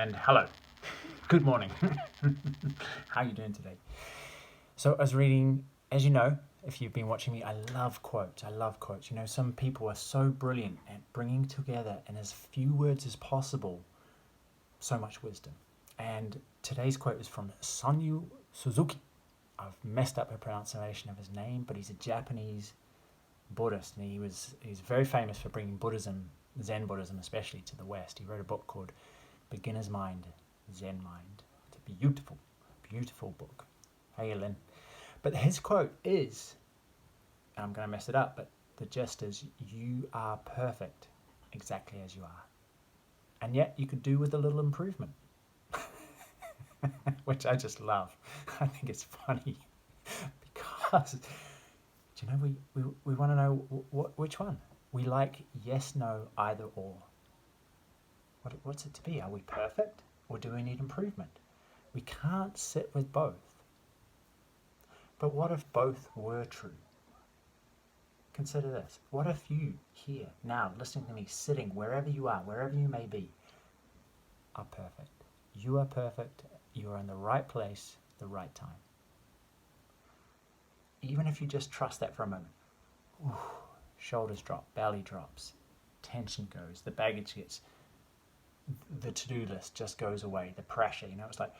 And hello. Good morning. How are you doing today? So I was reading, as you know, if you've been watching me, I love quotes. You know, some people are so brilliant at bringing together in as few words as possible so much wisdom. And today's quote is from Sonyu Suzuki. I've messed up the pronunciation of his name, but he's a Japanese Buddhist, and he's very famous for bringing Buddhism, Zen Buddhism especially, to the West. He wrote a book called Beginner's Mind, Zen Mind. It's a beautiful, beautiful book. Hey, Lynn. But his quote is, and I'm going to mess it up, but the gist is, you are perfect exactly as you are. And yet you could do with a little improvement. Which I just love. I think it's funny because, do you know, we want to know which one. We like yes, no, either or. What's it to be? Are we perfect or do we need improvement? We can't sit with both. But what if both were true? Consider this. What if you here, now, listening to me, sitting wherever you are, wherever you may be, are perfect? You are perfect. You are in the right place, the right time. Even if you just trust that for a moment. Ooh, shoulders drop, belly drops, tension goes, the baggage gets, the to-do list just goes away, the pressure, you know, it's like,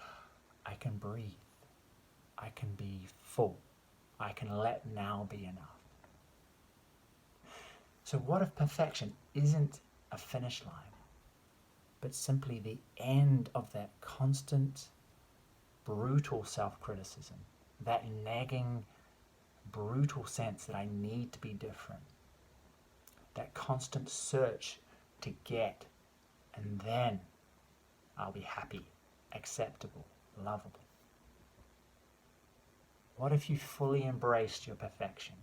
I can breathe. I can be full. I can let now be enough. So what if perfection isn't a finish line, but simply the end of that constant, brutal self-criticism, that nagging, brutal sense that I need to be different, that constant search to get, and then I'll be happy, acceptable, lovable. What if you fully embraced your perfection?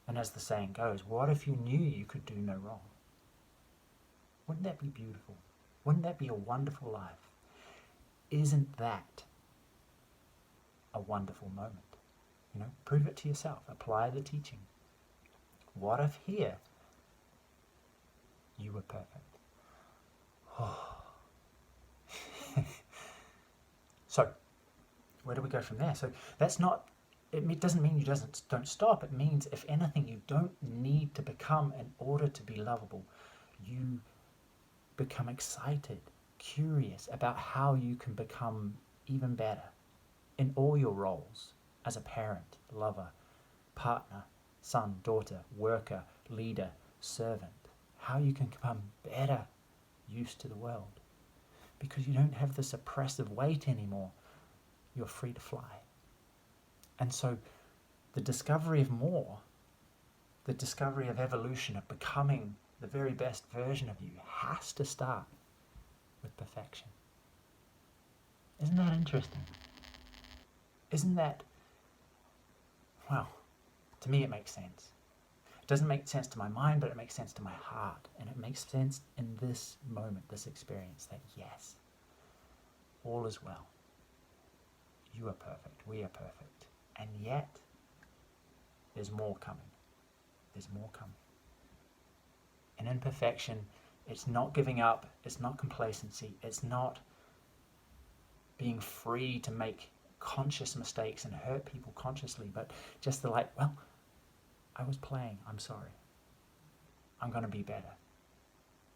And as the saying goes, what if you knew you could do no wrong? Wouldn't that be beautiful? Wouldn't that be a wonderful life? Isn't that a wonderful moment? You know, prove it to yourself. Apply the teaching. What if here you were perfect? Oh. So, where do we go from there? So that's not. It doesn't mean you don't stop. It means, if anything, you don't need to become in order to be lovable. You become excited, curious about how you can become even better in all your roles as a parent, lover, partner, son, daughter, worker, leader, servant. How you can become better use to the world. Because you don't have this oppressive weight anymore. You're free to fly. And so the discovery of more, the discovery of evolution, of becoming the very best version of you, has to start with perfection. Isn't that interesting? Isn't that, well, to me it makes sense. It doesn't make sense to my mind, but it makes sense to my heart. And it makes sense in this moment, this experience, that yes, all is well. You are perfect. We are perfect. And yet, there's more coming. There's more coming. And imperfection, it's not giving up. It's not complacency. It's not being free to make conscious mistakes and hurt people consciously, but just the like, well, I was playing. I'm sorry. I'm going to be better.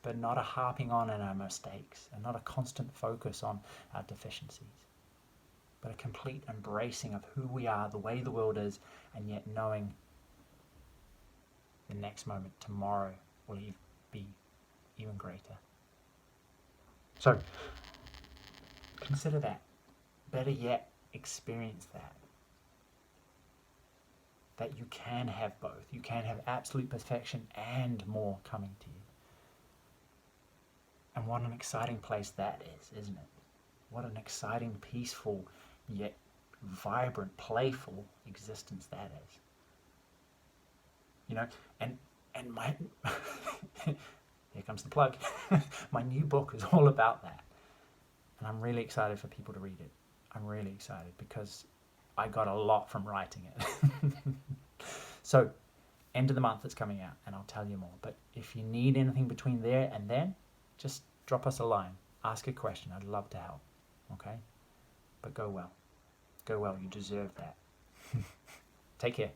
But not a harping on in our mistakes, and not a constant focus on our deficiencies, but a complete embracing of who we are, the way the world is, and yet knowing the next moment, tomorrow, will be even greater. So, consider that. Better yet, experience that. That you can have both. You can have absolute perfection and more coming to you. And what an exciting place that is, isn't it? What an exciting, peaceful, yet vibrant, playful existence that is. You know, and my here comes the plug. My new book is all about that. And I'm really excited for people to read it. I'm really excited because I got a lot from writing it. So, end of the month it's coming out, and I'll tell you more. But if you need anything between there and then, just drop us a line. Ask a question. I'd love to help. Okay? But go well. Go well. You deserve that. Take care.